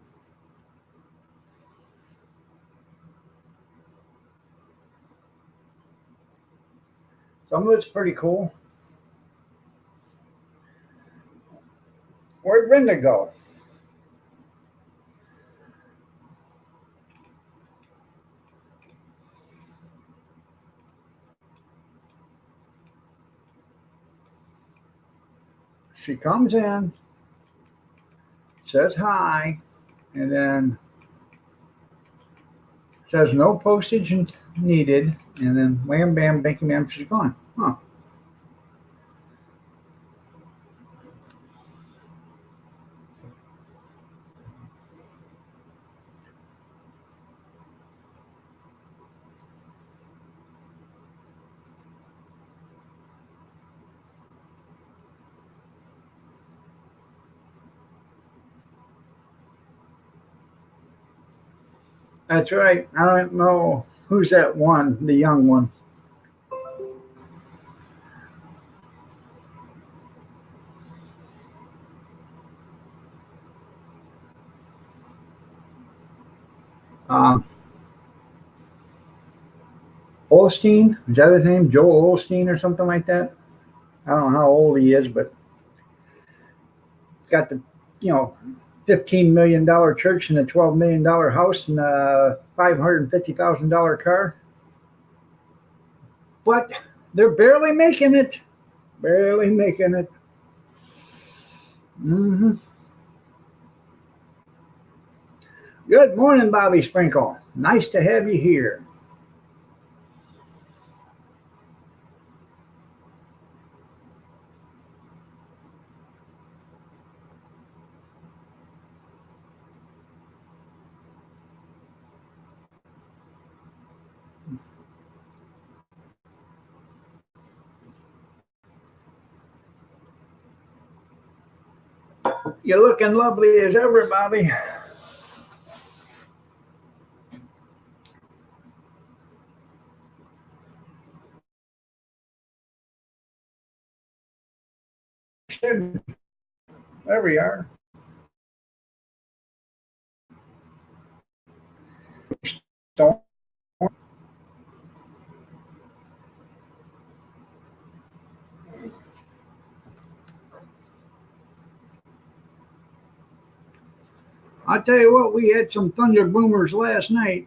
Some of it's pretty cool. Where'd Brenda go? She comes in, says hi, and then says no postage needed, and then wham bam, banky bam, she's gone. Huh. That's right. I don't know who's that one, the young one. Um, Olstein, is that his name? Joel Olstein or something like that? I don't know how old he is, but he's got the, you know, $15 million church and a $12 million house and a $550,000 car. But they're barely making it. Barely making it. Hmm. Good morning, Bobby Sprinkle. Nice to have you here. You're looking lovely as ever, Bobby. There we are. Don't. I tell you what, we had some thunder boomers last night.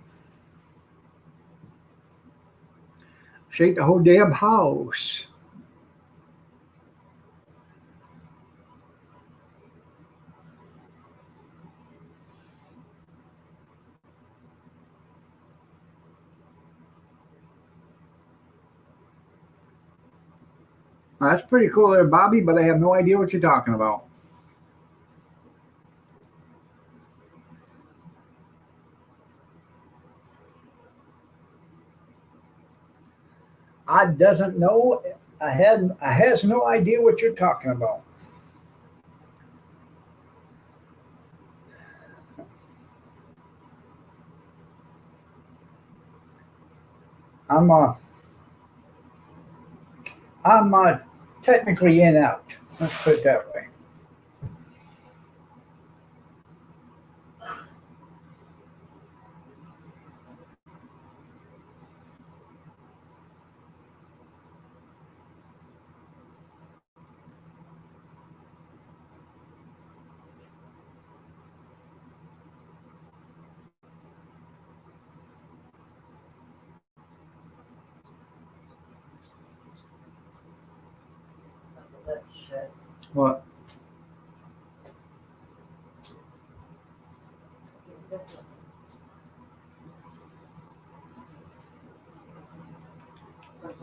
Shake the whole damn house. That's pretty cool there, Bobby, but I have no idea what you're talking about. I doesn't know. I has no idea what you're talking about. I'm uh I'm technically in out. Let's put it that way.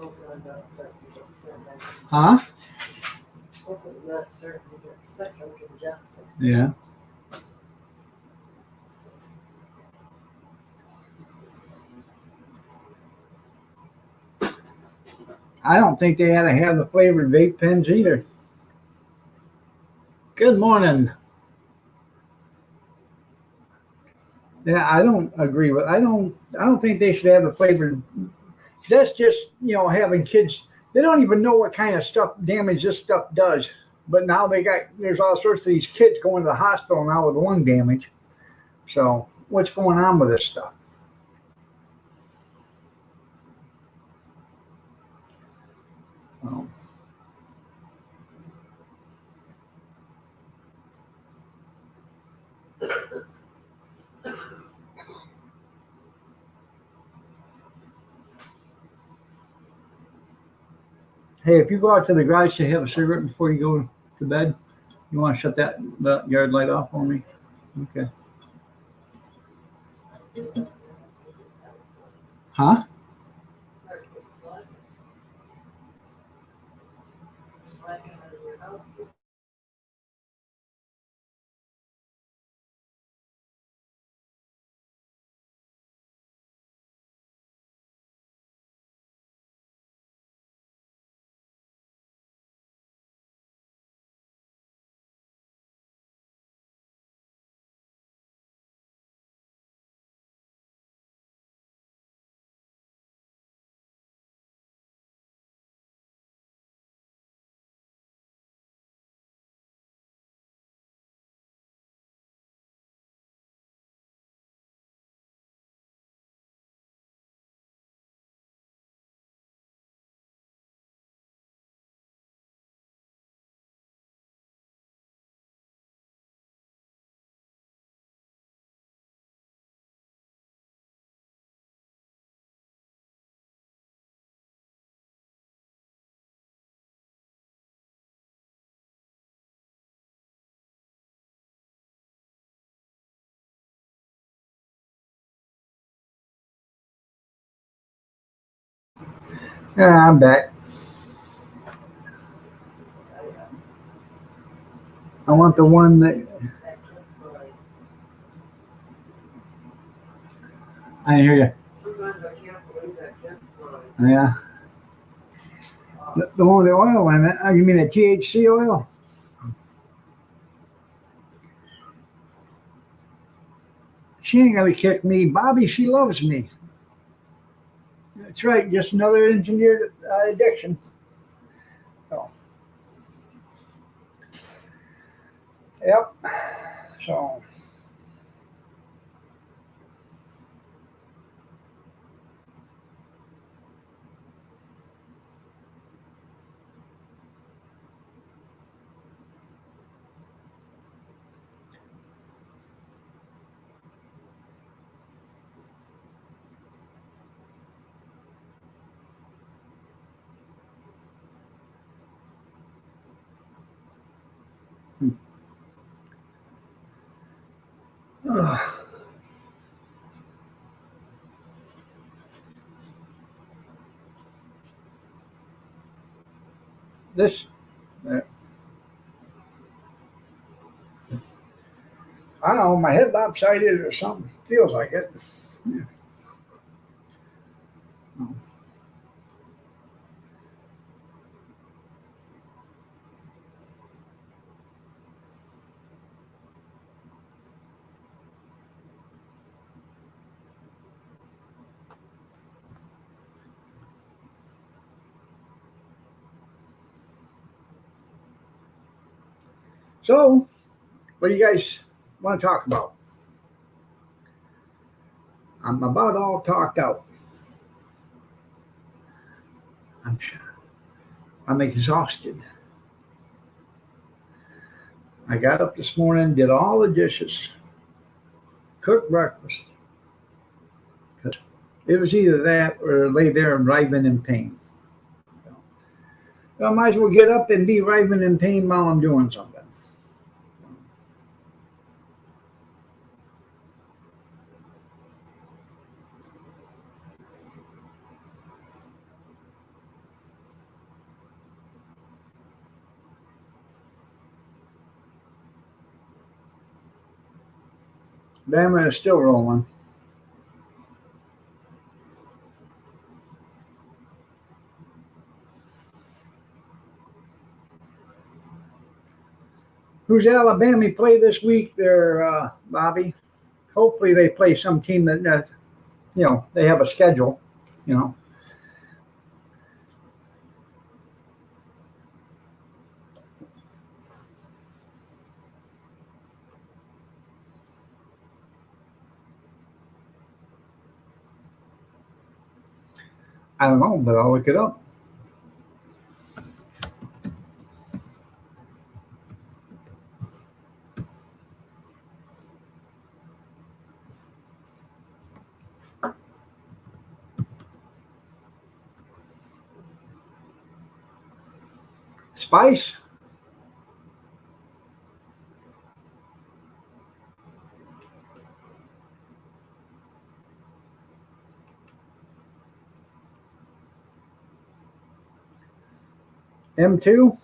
Hopefully not starting to get sick. Huh? Hopefully not starting to get sick and congested. Yeah. I don't think they had to have the flavored vape pens either. Good morning. Yeah, I don't agree with. I don't think they should have the flavored. That's just having kids. They don't even know what kind of stuff damage this stuff does. But now there's all sorts of these kids going to the hospital now with lung damage. So what's going on with this stuff? Um, hey, if you go out to the garage to have a cigarette before you go to bed, you want to shut the yard light off for me? Okay. Huh? Yeah, I'm back. I want the one that I didn't hear you. Sometimes I can't believe that kid's flying. Yeah, the one with the oil in it. You mean the THC oil? She ain't gonna kick me, Bobby. She loves me. That's right. Just another engineered addiction. So, yep. So, this, I don't know. My head lopsided or something. Feels like it. So, what do you guys want to talk about? I'm about all talked out. I'm I'm exhausted. I got up this morning, did all the dishes, cooked breakfast. 'Cause it was either that or lay there and writhing in pain. So I might as well get up and be writhing in pain while I'm doing something. Bama is still rolling. Who's Alabama play this week there, Bobby? Hopefully they play some team that they have a schedule, you know. I don't know, but I'll look it up. Spice? M2?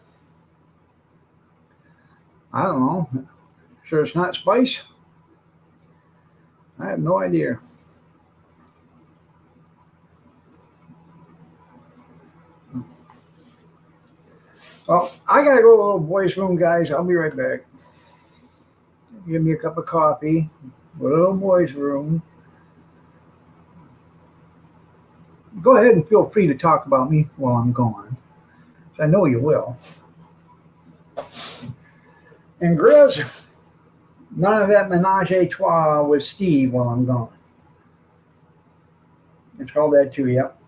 I don't know. Sure it's not Spice? I have no idea. Well, I gotta go to the little boys' room, guys. I'll be right back. Give me a cup of coffee. Go to the little boys' room. Go ahead and feel free to talk about me while I'm gone. I know you will. And Grizz, none of that menage a trois with Steve while I'm gone. It's called that too, yep.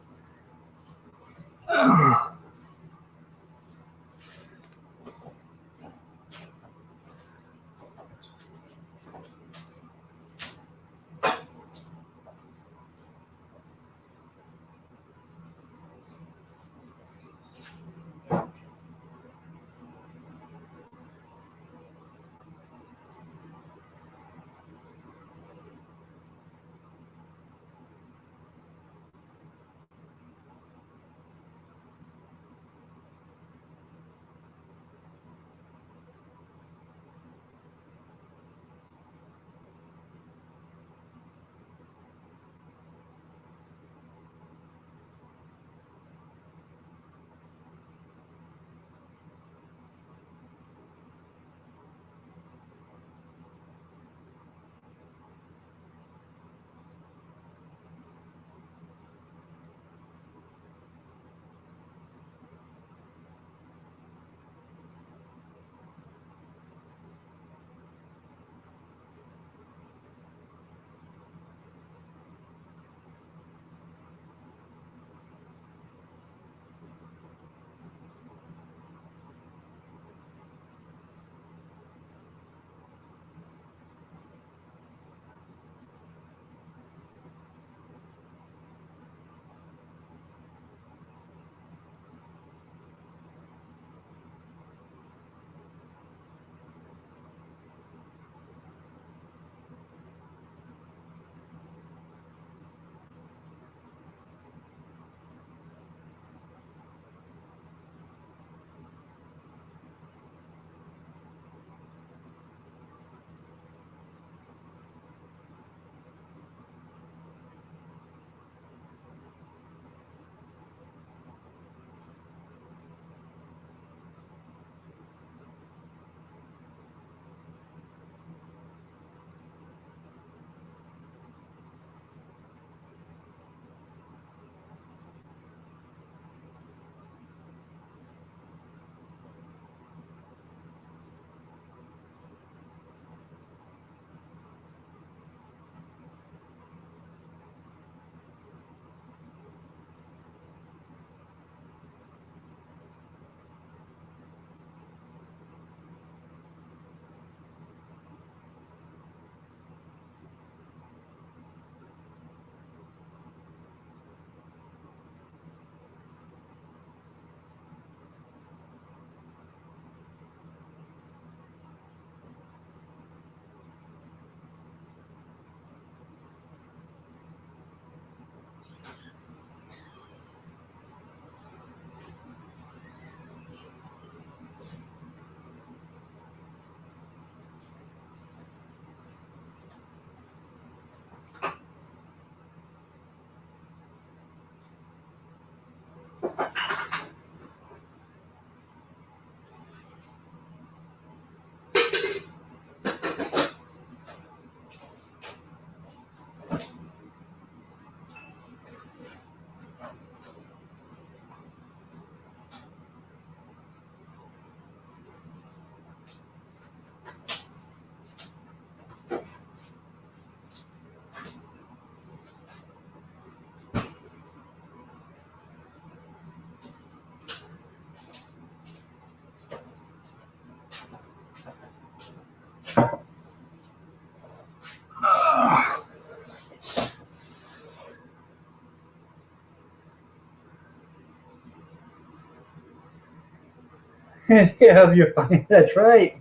Yeah, you're fine. That's right.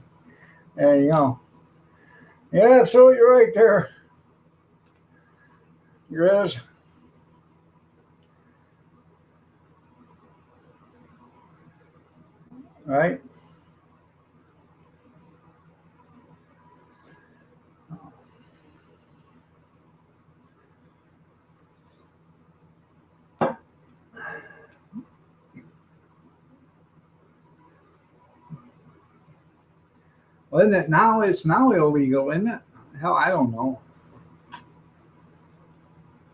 There you go. Yeah, absolutely right there. You're is. Right? Well, isn't it now? It's now illegal, isn't it? Hell, I don't know.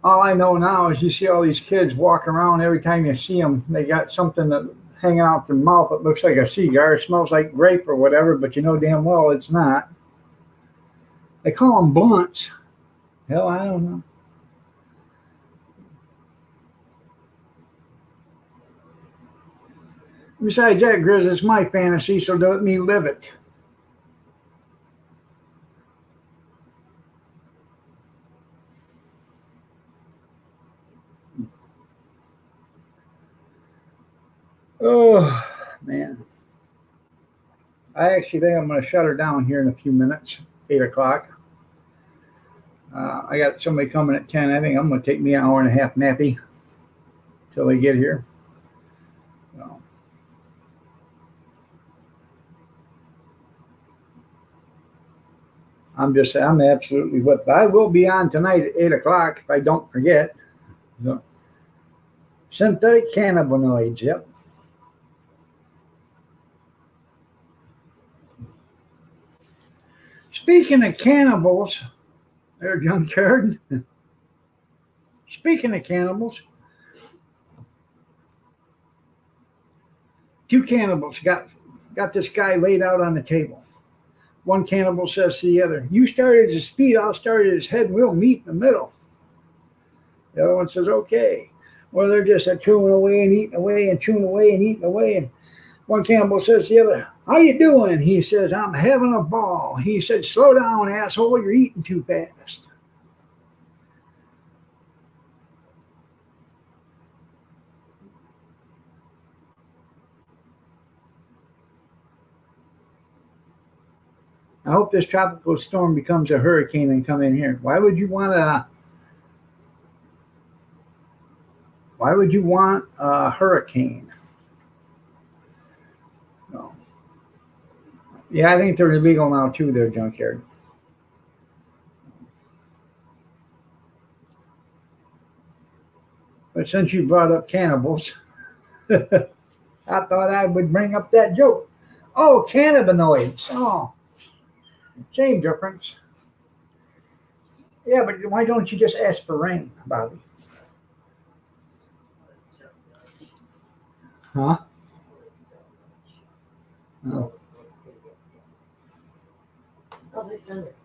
All I know now is you see all these kids walking around. Every time you see them, they got something that hanging out their mouth. It looks like a cigar. It smells like grape or whatever, but you know damn well it's not. They call them blunts. Hell, I don't know. Besides that, Grizz, it's my fantasy, so let me live it. Oh, man. I actually think I'm going to shut her down here in a few minutes, 8 o'clock. I got somebody coming at 10. I think I'm going to take me an hour and a half nappy till they get here. So, I'm absolutely whipped. I will be on tonight at 8 o'clock if I don't forget. So, synthetic cannabinoids, yep. Speaking of cannibals, there, Junkyard. Speaking of cannibals, two cannibals got this guy laid out on the table. One cannibal says to the other, "You started his feet, I'll start at his head, and we'll meet in the middle." The other one says, "Okay." Well, they're just chewing away and eating away and chewing away and eating away. And one cannibal says to the other, "How you doing?" He says, "I'm having a ball." He said, "Slow down, asshole, you're eating too fast." I hope this tropical storm becomes a hurricane and come in here. Why would you want a hurricane? No. Yeah, I think they're illegal now too, their junkyard. But since you brought up cannibals, I thought I would bring up that joke. Oh, cannabinoids. Oh, same difference. Yeah, but why don't you just ask for rain, Bobby? Huh? Oh. Oh, they send it.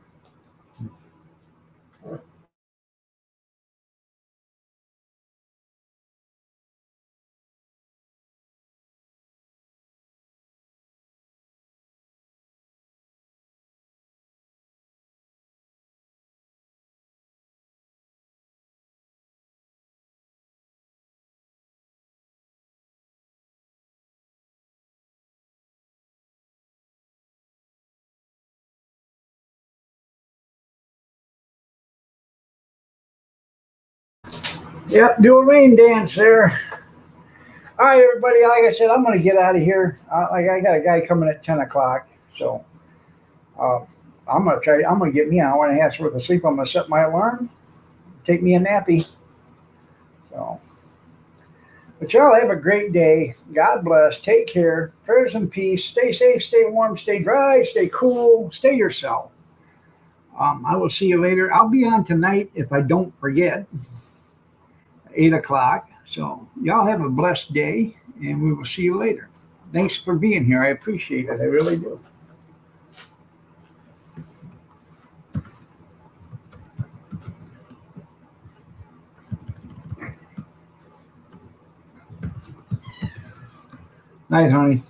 Yep, do a rain dance there. All right, everybody. Like I said, I'm going to get out of here. I got a guy coming at 10 o'clock. So uh, I'm going to try. I'm going to get me an hour and a half's worth of sleep. I'm going to set my alarm, take me a nappy. So, but y'all have a great day. God bless. Take care. Prayers and peace. Stay safe, stay warm, stay dry, stay cool, stay yourself. I will see you later. I'll be on tonight if I don't forget, 8 o'clock. So, y'all have a blessed day, and we will see you later. Thanks for being here. I appreciate it. I really do. Night, honey.